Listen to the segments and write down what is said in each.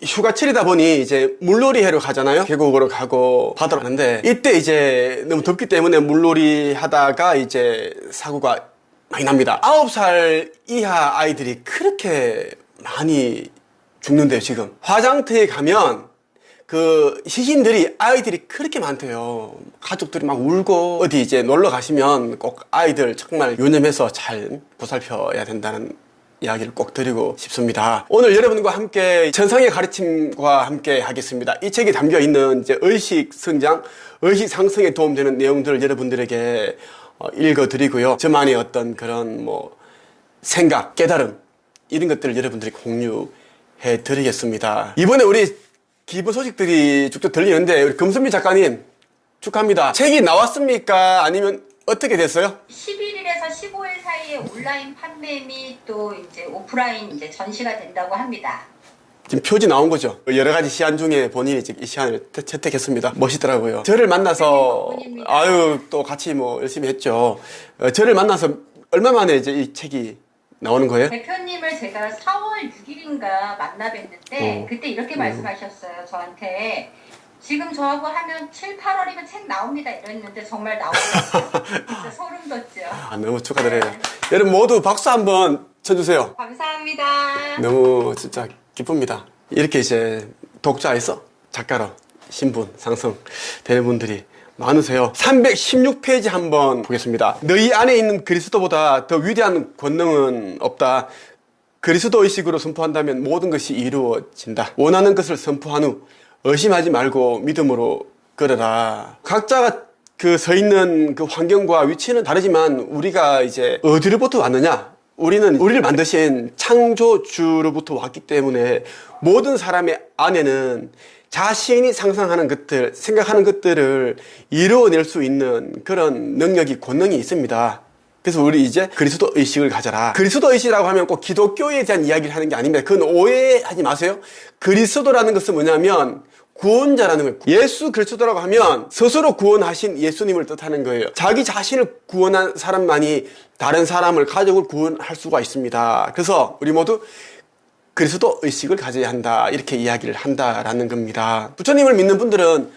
휴가철이다 보니 이제 물놀이 하러 가잖아요. 계곡으로 가고 바다로 가는데, 이때 이제 너무 덥기 때문에 물놀이 하다가 이제 사고가 많이 납니다. 9살 이하 아이들이 그렇게 많이 죽는데요. 지금 화장터에 가면 그 시신들이, 아이들이 그렇게 많대요. 가족들이 막 울고, 어디 이제 놀러 가시면 꼭 아이들 정말 유념해서 잘 보살펴야 된다는 이야기를 꼭 드리고 싶습니다. 오늘 여러분과 함께 천상의 가르침과 함께 하겠습니다. 이 책에 담겨 있는 이제 의식 성장, 의식 상승에 도움되는 내용들을 여러분들에게 읽어드리고요. 저만의 어떤 그런 생각, 깨달음, 이런 것들을 여러분들이 공유해 드리겠습니다. 이번에 우리 기본 소식들이 쭉쭉 들리는데, 우리 금선미 작가님 축하합니다. 책이 나왔습니까? 아니면 어떻게 됐어요? 11일에서 15일 사이에 온라인 판매 및 또 이제 오프라인 이제 전시가 된다고 합니다. 지금 표지 나온 거죠. 여러 가지 시안 중에 본인이 이 시안을 채택했습니다. 멋있더라고요. 저를 만나서, 또 같이 열심히 했죠. 저를 만나서 얼마 만에 이제 이 책이 나오는 거예요? 대표님을 제가 4월 6일인가 만나 뵀는데, 그때 이렇게 말씀하셨어요. 저한테. 지금 저하고 하면 7, 8월이면 책 나옵니다 이랬는데 정말 나오더라고요. 진짜 소름 돋죠. 너무 축하드려요. 여러분 모두 박수 한번 쳐주세요. 감사합니다. 너무 진짜 기쁩니다. 이렇게 이제 독자에서 작가로 신분 상승 되는 분들이 많으세요. 316페이지 한번 보겠습니다. 너희 안에 있는 그리스도보다 더 위대한 권능은 없다. 그리스도 의식으로 선포한다면 모든 것이 이루어진다. 원하는 것을 선포한 후 의심하지 말고 믿음으로 걸어라. 각자가 서 있는 그 환경과 위치는 다르지만, 우리가 이제 어디로부터 왔느냐? 우리는 우리를 만드신 창조주로부터 왔기 때문에, 모든 사람의 안에는 자신이 상상하는 것들, 생각하는 것들을 이루어낼 수 있는 그런 능력이, 권능이 있습니다. 그래서 우리 이제 그리스도 의식을 가져라. 그리스도 의식이라고 하면 꼭 기독교에 대한 이야기를 하는 게 아닙니다. 그건 오해하지 마세요. 그리스도라는 것은 뭐냐면 구원자라는 거예요. 예수 그리스도라고 하면 스스로 구원하신 예수님을 뜻하는 거예요. 자기 자신을 구원한 사람만이 다른 사람을, 가족을 구원할 수가 있습니다. 그래서 우리 모두 그리스도 의식을 가져야 한다, 이렇게 이야기를 한다라는 겁니다. 부처님을 믿는 분들은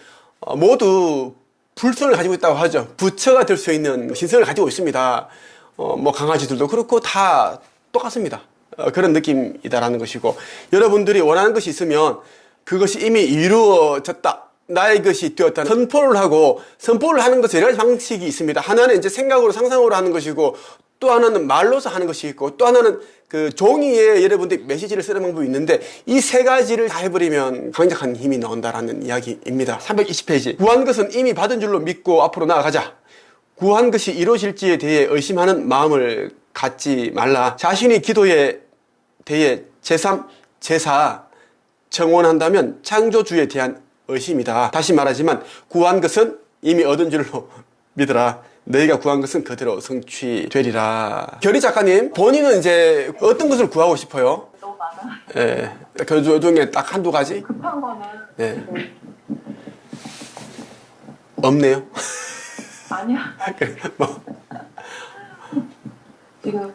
모두 불성을 가지고 있다고 하죠. 부처가 될 수 있는 신성을 가지고 있습니다. 강아지들도 그렇고 다 똑같습니다. 그런 느낌이다라는 것이고, 여러분들이 원하는 것이 있으면 그것이 이미 이루어졌다, 나의 것이 되었다 선포를 하고, 선포를 하는 것에 여러 가지 방식이 있습니다. 하나는 이제 생각으로, 상상으로 하는 것이고, 또 하나는 말로서 하는 것이 있고, 또 하나는 그 종이에 여러분들이 메시지를 쓰는 방법이 있는데, 이 세 가지를 다 해버리면 강력한 힘이 나온다라는 이야기입니다. 320페이지. 구한 것은 이미 받은 줄로 믿고 앞으로 나아가자. 구한 것이 이루어질지에 대해 의심하는 마음을 갖지 말라. 자신이 기도에 대해 제3, 제4 청원한다면 창조주에 대한 의심이다. 다시 말하지만 구한 것은 이미 얻은 줄로 믿으라. 너희가 구한 것은 그대로 성취되리라. 결희 작가님, 본인은 이제 어떤 것을 구하고 싶어요? 너무 많아. 예. 그 중에 딱 한두 가지? 급한 거는 네. 없네요. 아니야. 그래, 지금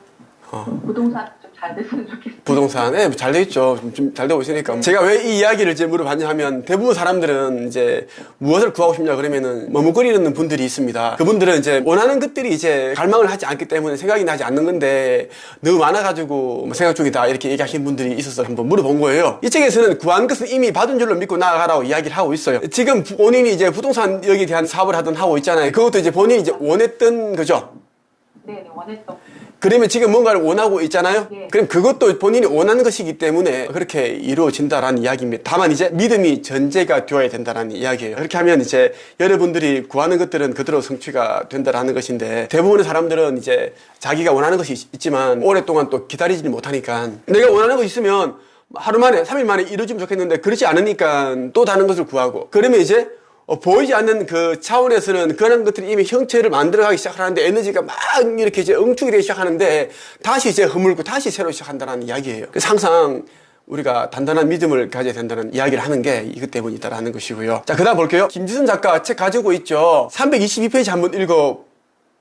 부동산 좀 잘 됐으면 좋겠어. 부동산, 잘 돼 있죠. 좀 잘 되고 있으니까. 제가 왜 이 이야기를 이제 물어봤냐 하면, 대부분 사람들은 이제 무엇을 구하고 싶냐 그러면은 머뭇거리는 분들이 있습니다. 그분들은 이제 원하는 것들이 이제 갈망을 하지 않기 때문에 생각이 나지 않는 건데, 너무 많아가지고 생각 중이다, 이렇게 얘기하시는 분들이 있어서 한번 물어본 거예요. 이 책에서는 구한 것은 이미 받은 줄로 믿고 나아가라고 이야기를 하고 있어요. 지금 본인이 이제 부동산 여기에 대한 사업을 하고 있잖아요. 그것도 이제 본인이 이제 원했던 거죠. 네, 원했던. 그러면 지금 뭔가를 원하고 있잖아요? 네. 그럼 그것도 본인이 원하는 것이기 때문에 그렇게 이루어진다라는 이야기입니다. 다만 이제 믿음이 전제가 되어야 된다라는 이야기예요. 그렇게 하면 이제 여러분들이 구하는 것들은 그대로 성취가 된다라는 것인데, 대부분의 사람들은 이제 자기가 원하는 것이 있지만 오랫동안 또 기다리지 못하니까, 내가 원하는 것이 있으면 하루 만에, 3일 만에 이루어지면 좋겠는데 그렇지 않으니까 또 다른 것을 구하고, 그러면 이제 보이지 않는 그 차원에서는 그런 것들이 이미 형체를 만들어가기 시작하는데 에너지가 막 이렇게 이제 응축이 되기 시작하는데 다시 이제 허물고 다시 새로 시작한다는 이야기예요. 그래서 항상 우리가 단단한 믿음을 가져야 된다는 이야기를 하는 게 이것 때문이다라는 것이고요. 자, 그 다음 볼게요. 김지선 작가 책 가지고 있죠. 322페이지 한번 읽어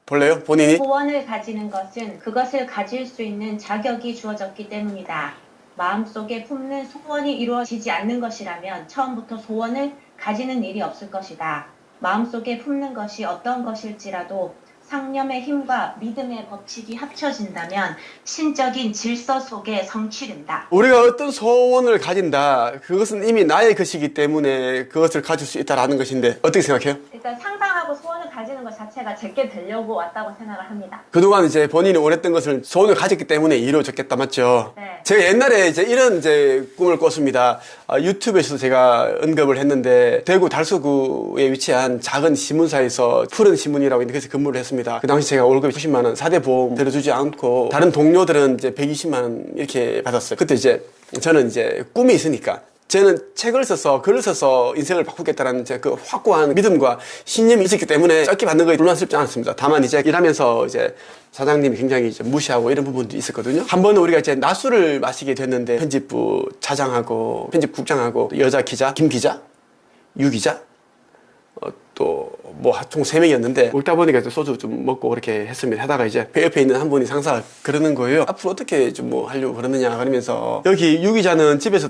볼래요? 본인이? 소원을 가지는 것은 그것을 가질 수 있는 자격이 주어졌기 때문이다. 마음속에 품는 소원이 이루어지지 않는 것이라면 처음부터 소원을 가지는 일이 없을 것이다. 마음속에 품는 것이 어떤 것일지라도 상념의 힘과 믿음의 법칙이 합쳐진다면 신적인 질서 속에 성취된다. 우리가 어떤 소원을 가진다. 그것은 이미 나의 것이기 때문에 그것을 가질 수 있다라는 것인데 어떻게 생각해요? 일단 상상하고 소원을 가지는 것 자체가 제게 되려고 왔다고 생각을 합니다. 그동안 이제 본인이 원했던 것을 소원을 가졌기 때문에 이루어졌겠다, 맞죠? 네. 제가 옛날에 이제 이런 이제 꿈을 꿨습니다. 유튜브에서도 제가 언급을 했는데 대구 달서구에 위치한 작은 신문사에서 푸른 신문이라고 있는 곳에서 근무를 했습니다. 그 당시 제가 월급이 90만 원, 4대 보험 들어주지 않고 다른 동료들은 이제 120만 원 이렇게 받았어요. 그때 이제 저는 이제 꿈이 있으니까 저는 책을 써서 글을 써서 인생을 바꾸겠다라는 제 그 확고한 믿음과 신념이 있었기 때문에 적게 받는 거에 불만스럽지 않았습니다. 다만 이제 일하면서 이제 사장님이 굉장히 이제 무시하고 이런 부분도 있었거든요. 한 번은 우리가 이제 낮술을 마시게 됐는데 편집부 차장하고 편집국장하고 여자 기자, 김 기자, 유 기자, 또 뭐 총 3명이었는데 먹다 보니까 소주 좀 먹고 그렇게 했습니다. 하다가 이제 배 옆에 있는 한 분이 상사가 그러는 거예요. 앞으로 어떻게 좀 뭐 하려고 그러느냐 그러면서 여기 유 기자는 집에서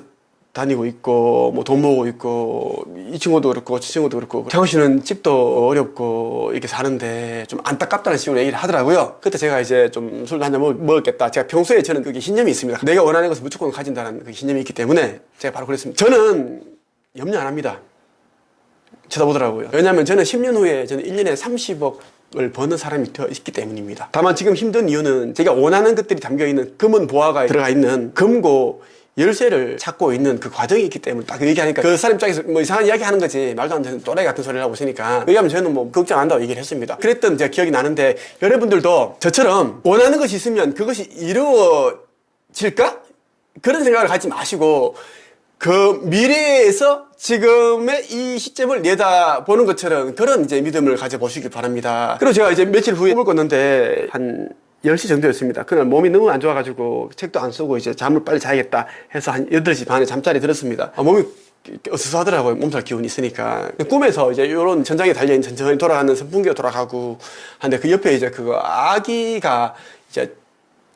다니고 있고 뭐 돈 모으고 있고 이 친구도 그렇고 저 친구도 그렇고 장훈 씨는 집도 어렵고 이렇게 사는데 좀 안타깝다는 식으로 얘기를 하더라고요. 그때 제가 이제 좀 술도 한잔 먹었겠다. 제가 평소에 저는 그게 신념이 있습니다. 내가 원하는 것을 무조건 가진다는 그 신념이 있기 때문에 제가 바로 그랬습니다. 저는 염려 안 합니다. 쳐다보더라고요. 왜냐하면 저는 10년 후에 저는 1년에 30억을 버는 사람이 되어 있기 때문입니다. 다만 지금 힘든 이유는 제가 원하는 것들이 담겨있는 금은 보화가 들어가 있는 금고 열쇠를 찾고 있는 그 과정이 있기 때문에 딱 그 얘기하니까 그 사람 입장에서 뭐 이상한 이야기 하는 거지 말도 안 되는 또라이 같은 소리를 하고 있으니까 왜냐하면 저는 뭐 걱정 안 한다고 얘기를 했습니다. 그랬던 제가 기억이 나는데 여러분들도 저처럼 원하는 것이 있으면 그것이 이루어질까? 그런 생각을 갖지 마시고 그 미래에서 지금의 이 시점을 내다보는 것처럼 그런 이제 믿음을 가져보시기 바랍니다. 그리고 제가 이제 며칠 후에 꿈을 꿨는데 한 10시 정도였습니다. 그날 몸이 너무 안 좋아가지고 책도 안 쓰고 이제 잠을 빨리 자야겠다 해서 한 8시 반에 잠자리 들었습니다. 몸이 어수선하더라고요. 몸살 기운이 있으니까. 꿈에서 이제 이런 천장에 달려있는 천천히 돌아가는 선풍기가 돌아가고 하는데 그 옆에 이제 그거 아기가 이제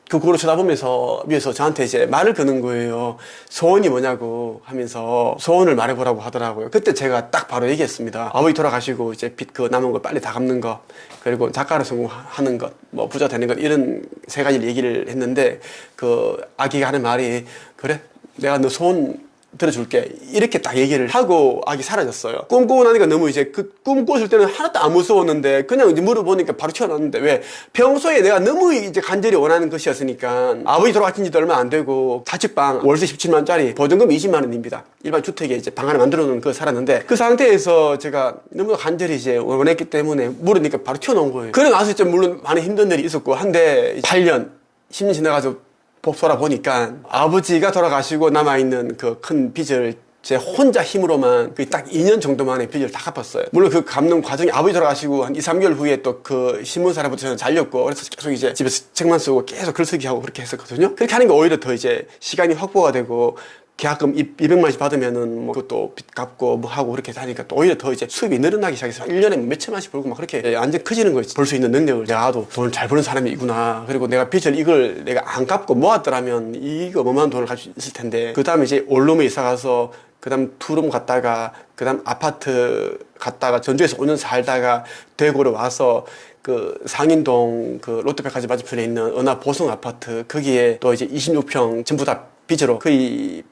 그 구로 쳐다보면서 위에서 저한테 이제 말을 거는 거예요. 소원이 뭐냐고 하면서 소원을 말해보라고 하더라고요. 그때 제가 딱 바로 얘기했습니다. 아버지 돌아가시고 이제 빚 그 남은 거 빨리 다 갚는 것, 그리고 작가로 성공하는 것, 뭐 부자 되는 것, 이런 3가지를 얘기를 했는데 그 아기가 하는 말이 그래? 내가 너 소원 들어줄게. 이렇게 딱 얘기를 하고 아기 사라졌어요. 꿈꾸고 나니까 너무 이제 그 꿈 꿨을 때는 하나도 안 무서웠는데 그냥 이제 물어보니까 바로 튀어나왔는데 왜? 평소에 내가 너무 이제 간절히 원하는 것이었으니까 아버지 돌아가신 지도 얼마 안 되고 자취방 월세 17만원짜리 보증금 20만원입니다. 일반 주택에 이제 방 하나 만들어 놓은 거 살았는데 그 상태에서 제가 너무 간절히 이제 원했기 때문에 물으니까 바로 튀어나온 거예요. 그래 나서 이제 물론 많은 힘든 일이 있었고 한데 8년, 10년 지나가서 복소라 보니까 아버지가 돌아가시고 남아있는 그 큰 빚을 제 혼자 힘으로만 그 딱 2년 정도 만에 빚을 다 갚았어요. 물론 그 갚는 과정이 아버지 돌아가시고 한 2, 3개월 후에 또 그 신문사로부터 저는 잘렸고 그래서 계속 이제 집에서 책만 쓰고 계속 글쓰기 하고 그렇게 했었거든요. 그렇게 하는 게 오히려 더 이제 시간이 확보가 되고 계약금 200만 원씩 받으면은 뭐 그것도 빚 갚고 뭐 하고 그렇게 하니까 또 오히려 더 이제 수입이 늘어나기 시작해서 1년에 몇천만 원씩 벌고 막 그렇게 완전 커지는 거예요. 벌 수 있는 능력을 내가도 돈을 잘 버는 사람이구나. 그리고 내가 빚을 이걸 내가 안 갚고 모았더라면 이거 어마어마한 돈을 갈 수 있을 텐데 그 다음에 이제 원룸에 이사 가서 그 다음 투룸 갔다가 그 다음 아파트 갔다가 전주에서 5년 살다가 대구로 와서 그 상인동 그 롯데백화점 맞은편에 있는 은하 보성 아파트 거기에 또 이제 26평 전부 다 빚으로 거의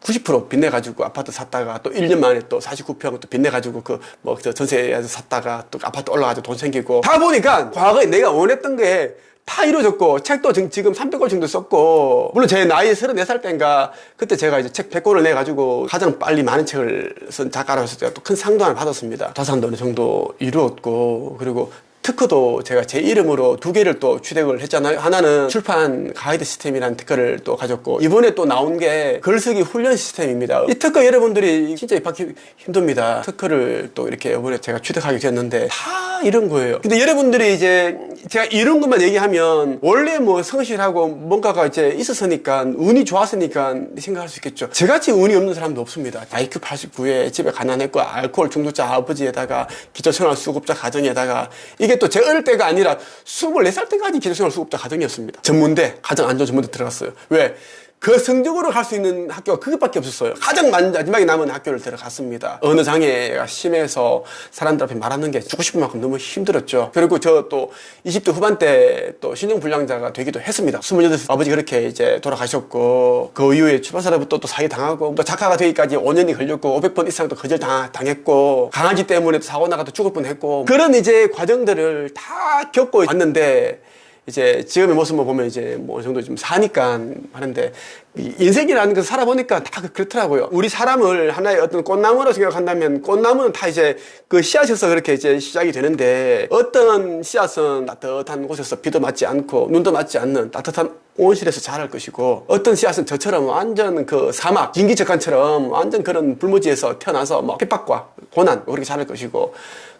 90% 빚내가지고 아파트 샀다가 또 1년 만에 또 49평 또 빚내가지고 그 뭐 전세에서 샀다가 또 아파트 올라가지고 돈 생기고 다 보니까 과거에 내가 원했던 게 다 이루어졌고 책도 지금 300권 정도 썼고 물론 제 나이 34살 때인가 그때 제가 이제 책 100권을 내가지고 가장 빨리 많은 책을 쓴 작가라서 제가 또 큰 상도 하나 받았습니다. 자산도 어느 정도 이루었고 그리고 특허도 제가 제 이름으로 2개를 또 취득을 했잖아요. 하나는 출판 가이드 시스템이라는 특허를 또 가졌고, 이번에 또 나온 게 글쓰기 훈련 시스템입니다. 이 특허 여러분들이 진짜 입학이 힘듭니다. 특허를 또 이렇게 이번에 제가 취득하게 됐는데 다 이런 거예요. 근데 여러분들이 이제 제가 이런 것만 얘기하면 원래 뭐 성실하고 뭔가가 이제 있었으니까, 운이 좋았으니까 생각할 수 있겠죠. 저같이 운이 없는 사람도 없습니다. IQ 89에 집에 가난했고 알코올 중독자 아버지에다가 기초생활수급자 가정에다가, 이게 또 제 어릴 때가 아니라 24살 때까지 기초생활수급자 가정이었습니다. 전문대, 가정 안전 전문대 들어갔어요. 왜? 그 성적으로 갈 수 있는 학교가 그것밖에 없었어요. 가장 마지막에 남은 학교를 들어갔습니다. 언어 장애가 심해서 사람들 앞에 말하는 게 죽고 싶은 만큼 너무 힘들었죠. 그리고 저 또 20대 후반 때 또 신용불량자가 되기도 했습니다. 28살 아버지 그렇게 이제 돌아가셨고, 그 이후에 출판사로부터 또 사기 당하고, 또 작가가 되기까지 5년이 걸렸고 500번 이상 또 거절 당했고, 강아지 때문에 사고 나가도 죽을 뻔했고, 그런 이제 과정들을 다 겪고 왔는데, 이제 지금의 모습을 보면 이제 뭐 어느 정도 좀 사니까 하는데, 인생이라는 걸 살아보니까 다 그렇더라고요. 우리 사람을 하나의 어떤 꽃나무로 생각한다면, 꽃나무는 다 이제 그 씨앗에서 그렇게 이제 시작이 되는데, 어떤 씨앗은 따뜻한 곳에서 비도 맞지 않고 눈도 맞지 않는 따뜻한 온실에서 자랄 것이고, 어떤 씨앗은 저처럼 완전 그 사막 진기적간처럼 완전 그런 불모지에서 태어나서 뭐 핍박과 고난 그렇게 자랄 것이고,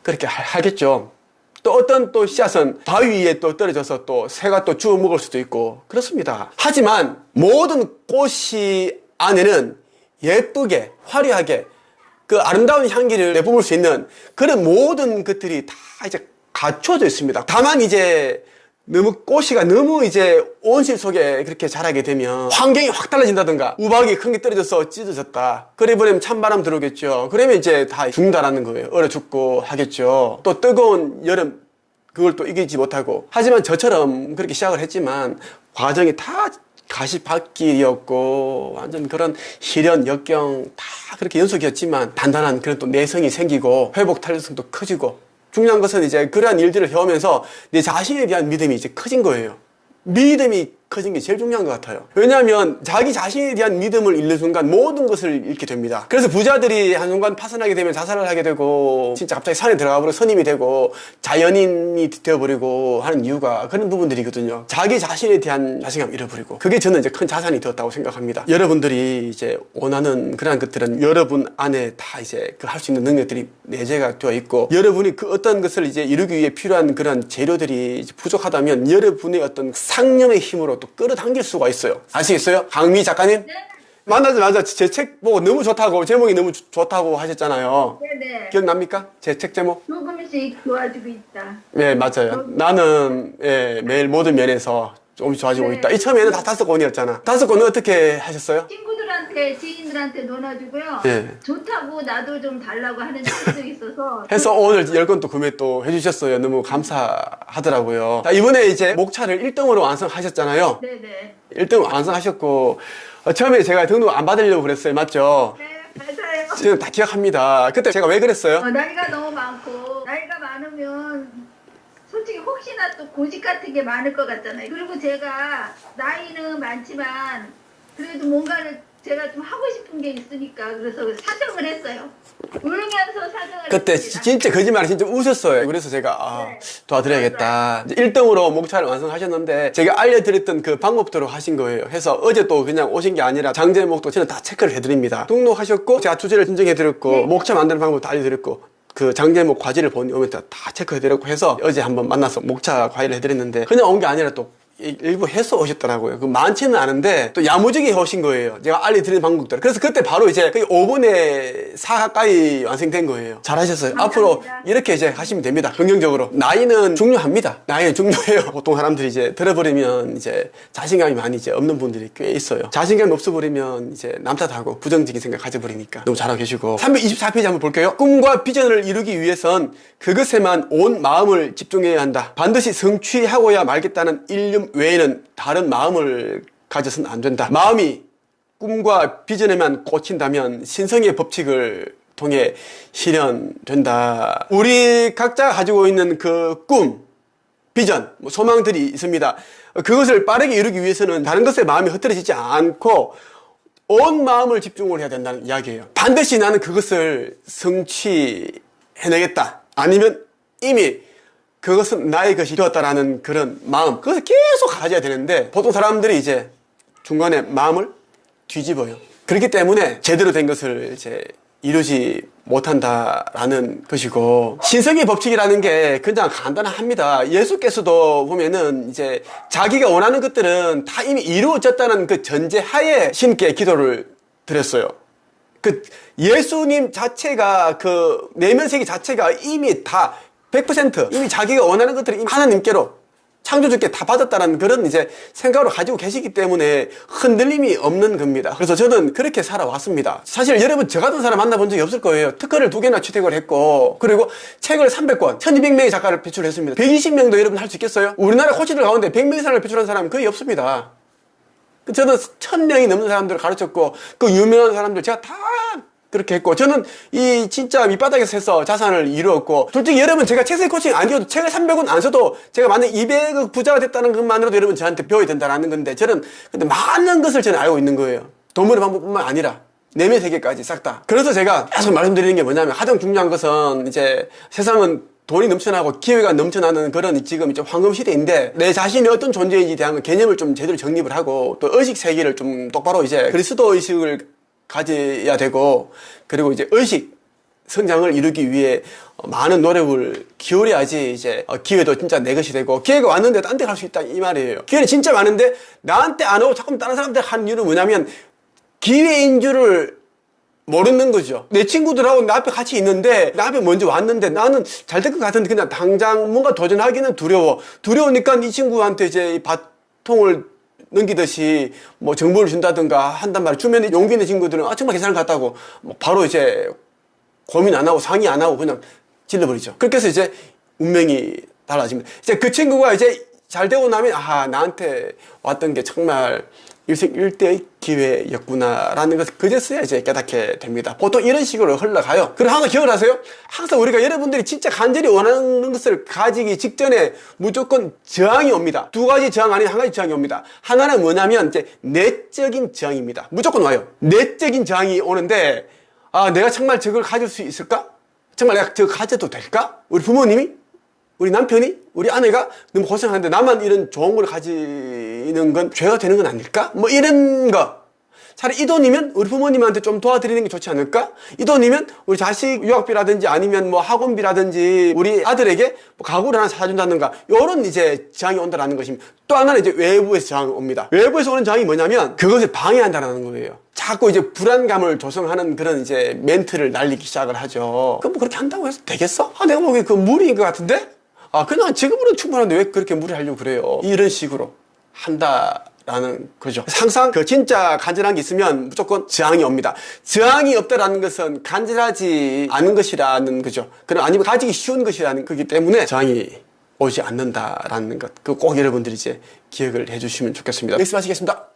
그렇게 하겠죠. 또 어떤 또 씨앗은 바위 위에 또 떨어져서 또 새가 또 주워 먹을 수도 있고 그렇습니다. 하지만 모든 꽃이 안에는 예쁘게 화려하게 그 아름다운 향기를 내뿜을 수 있는 그런 모든 것들이 다 이제 갖춰져 있습니다. 다만 이제 너무 꽃이가 너무 이제 온실 속에 그렇게 자라게 되면 환경이 확 달라진다든가, 우박이 큰 게 떨어져서 찢어졌다, 그래 버리면 찬바람 들어오겠죠. 그러면 이제 다 죽는다라는 거예요. 얼어 죽고 하겠죠. 또 뜨거운 여름 그걸 또 이기지 못하고. 하지만 저처럼 그렇게 시작을 했지만 과정이 다 가시밭길이었고, 완전 그런 시련, 역경 다 그렇게 연속이었지만 단단한 그런 또 내성이 생기고 회복 탄력성도 커지고, 중요한 것은 이제 그러한 일들을 해오면서 내 자신에 대한 믿음이 이제 커진 거예요. 믿음이 커진 게 제일 중요한 것 같아요. 왜냐하면 자기 자신에 대한 믿음을 잃는 순간 모든 것을 잃게 됩니다. 그래서 부자들이 한순간 파산하게 되면 자살을 하게 되고, 진짜 갑자기 산에 들어가 버리고 선임이 되고 자연인이 되어버리고 하는 이유가 그런 부분들이거든요. 자기 자신에 대한 자신감 잃어버리고, 그게 저는 이제 큰 자산이 되었다고 생각합니다. 여러분들이 이제 원하는 그러한 것들은 여러분 안에 다 이제 그 할 수 있는 능력들이 내재가 되어 있고, 여러분이 그 어떤 것을 이제 이루기 위해 필요한 그런 재료들이 이제 부족하다면 여러분의 어떤 상념의 힘으로 또 끌어당길 수가 있어요. 아시겠어요? 강미 작가님? 네. 맞아. 제 책 보고 너무 좋다고, 제목이 너무 좋다고 하셨잖아요. 네네. 기억납니까? 제 책 제목? 조금씩 좋아지고 있다. 네, 맞아요. 나는 매일 모든 면에서 조금씩 좋아지고 네. 있다. 이 처음에는 다 5권이었잖아. 5권은 어떻게 하셨어요? 친구들한테, 지인들한테 논아주고요. 예. 좋다고 나도 좀 달라고 하는 친구들이 있어서. 해서 오늘 10권 또 구매 또 해주셨어요. 너무 감사하더라고요. 자, 이번에 이제 목차를 1등으로 완성하셨잖아요. 네네. 1등 완성하셨고, 처음에 제가 등록 안 받으려고 그랬어요. 맞죠? 네, 맞아요. 지금 다 기억합니다. 그때 제가 왜 그랬어요? 나이가 너무 많고, 나이가 많으면 솔직히 혹시나 또 고집 같은 게 많을 것 같잖아요. 그리고 제가 나이는 많지만 그래도 뭔가를 제가 좀 하고 싶은 게 있으니까, 그래서 사정을 했어요. 울면서 사정을 그때 했습니다. 진짜 거짓말이 진짜 우셨어요. 그래서 제가 네. 도와드려야겠다. 이제 1등으로 목차를 완성하셨는데 제가 알려드렸던 그 방법대로 하신 거예요. 해서 어제 또 그냥 오신 게 아니라 장제목도 저는 다 체크를 해드립니다. 등록하셨고 제가 투자를 신청해드렸고, 네. 목차 만드는 방법도 알려드렸고, 그 장제목 과제를 보면 다 체크해드렸고 해서 어제 한번 만나서 목차 과외를 해드렸는데, 그냥 온 게 아니라 또 일부 해서 오셨더라고요. 그 많지는 않은데 또 야무지게 오신 거예요. 제가 알려드리는 방법대로. 그래서 그때 바로 이제 거의 5분에 4 가까이 완성된 거예요. 잘하셨어요. 감사합니다. 앞으로 이렇게 이제 하시면 됩니다. 긍정적으로. 나이는 중요합니다. 나이는 중요해요. 보통 사람들이 이제 들어버리면 이제 자신감이 많이 이제 없는 분들이 꽤 있어요. 자신감이 없어버리면 이제 남 탓하고 부정적인 생각 가져버리니까. 너무 잘하고 계시고. 324페이지 한번 볼게요. 꿈과 비전을 이루기 위해선 그것에만 온 마음을 집중해야 한다. 반드시 성취하고야 말겠다는 일념 외에는 다른 마음을 가져서는 안 된다. 마음이 꿈과 비전에만 꽂힌다면 신성의 법칙을 통해 실현된다. 우리 각자 가지고 있는 그 꿈, 비전, 소망들이 있습니다. 그것을 빠르게 이루기 위해서는 다른 것에 마음이 흐트러지지 않고 온 마음을 집중을 해야 된다는 이야기예요. 반드시 나는 그것을 성취해내겠다. 아니면 이미 그것은 나의 것이 되었다라는 그런 마음, 그것을 계속 가져야 되는데 보통 사람들이 이제 중간에 마음을 뒤집어요. 그렇기 때문에 제대로 된 것을 이제 이루지 못한다라는 것이고, 신성의 법칙이라는 게 그냥 간단합니다. 예수께서도 보면은 이제 자기가 원하는 것들은 다 이미 이루어졌다는 그 전제하에 신께 기도를 드렸어요. 그 예수님 자체가 그 내면세계 자체가 이미 다 100% 이미 자기가 원하는 것들을 이미 하나님께로 창조주께 다 받았다는 그런 이제 생각으로 가지고 계시기 때문에 흔들림이 없는 겁니다. 그래서 저는 그렇게 살아왔습니다. 사실 여러분 저 같은 사람 만나본 적이 없을 거예요. 특허를 2개나 취득을 했고, 그리고 책을 300권, 1200명의 작가를 배출했습니다. 120명도 여러분 할 수 있겠어요? 우리나라 코치들 가운데 100명 이상을 배출한 사람은 거의 없습니다. 저는 1000명이 넘는 사람들을 가르쳤고, 그 유명한 사람들 제가 다 그렇게 했고, 저는 이 진짜 밑바닥에서 해서 자산을 이루었고, 솔직히 여러분 제가 책세 코칭 안 되어도 책을 300원 안 써도 제가 만약 200억 부자가 됐다는 것만으로도 여러분 저한테 배워야 된다는 건데, 저는 근데 많은 것을 저는 알고 있는 거예요. 돈 버는 방법뿐만 아니라 내면 세계까지 싹 다. 그래서 제가 계속 말씀드리는 게 뭐냐면, 가장 중요한 것은 이제 세상은 돈이 넘쳐나고 기회가 넘쳐나는 그런 지금 이제 황금 시대인데, 내 자신이 어떤 존재인지에 대한 개념을 좀 제대로 정립을 하고, 또 의식 세계를 좀 똑바로 이제 그리스도 의식을 가져야 되고, 그리고 이제 의식 성장을 이루기 위해 많은 노력을 기울여야지 이제 기회도 진짜 내 것이 되고, 기회가 왔는데 딴 데 갈 수 있다 이 말이에요. 기회는 진짜 많은데 나한테 안 오고 자꾸 다른 사람들 하는 이유는 뭐냐면, 기회인 줄을 모르는 거죠. 내 친구들하고 내 앞에 같이 있는데, 내 앞에 먼저 왔는데 나는 잘 될 것 같은데 그냥 당장 뭔가 도전하기는 두려우니까 이 친구한테 이제 이 바통을 넘기듯이 뭐 정보를 준다든가 한단 말이에요. 주변에 용기 있는 친구들은 정말 괜찮은 것 같다고 뭐 바로 이제 고민 안 하고 상의 안 하고 그냥 질러버리죠. 그렇게 해서 이제 운명이 달라집니다. 이제 그 친구가 이제 잘 되고 나면, 나한테 왔던 게 정말 일생일대의 기회였구나라는 것을 그제서야 이제 깨닫게 됩니다. 보통 이런 식으로 흘러가요. 그리고 항상 기억을 하세요. 항상 우리가 여러분들이 진짜 간절히 원하는 것을 가지기 직전에 무조건 저항이 옵니다. 2가지 저항 아닌 1가지 저항이 옵니다. 하나는 뭐냐면 이제 내적인 저항입니다. 무조건 와요. 내적인 저항이 오는데, 내가 정말 저걸 가질 수 있을까? 정말 내가 저걸 가져도 될까? 우리 부모님이? 우리 남편이? 우리 아내가 너무 고생하는데 나만 이런 좋은 걸 가지는 건 죄가 되는 건 아닐까? 뭐 이런 거. 차라리 이 돈이면 우리 부모님한테 좀 도와드리는 게 좋지 않을까? 이 돈이면 우리 자식 유학비라든지 아니면 뭐 학원비라든지 우리 아들에게 뭐 가구를 하나 사준다든가, 요런 이제 저항이 온다라는 것입니다. 또 하나는 이제 외부에서 저항이 옵니다. 외부에서 오는 저항이 뭐냐면 그것을 방해한다라는 거예요. 자꾸 이제 불안감을 조성하는 그런 이제 멘트를 날리기 시작을 하죠. 그럼 뭐 그렇게 한다고 해서 되겠어? 내가 보기엔 그 무리인 것 같은데? 그냥 지금으로는 충분한데 왜 그렇게 무리하려고 그래요? 이런 식으로 한다라는 거죠. 항상 그 진짜 간절한 게 있으면 무조건 저항이 옵니다. 저항이 없다라는 것은 간절하지 않은 것이라는 거죠. 그럼 아니면 가지기 쉬운 것이라는 거기 때문에 저항이 오지 않는다라는 것. 그 꼭 여러분들이 이제 기억을 해주시면 좋겠습니다. 여기서 마치겠습니다.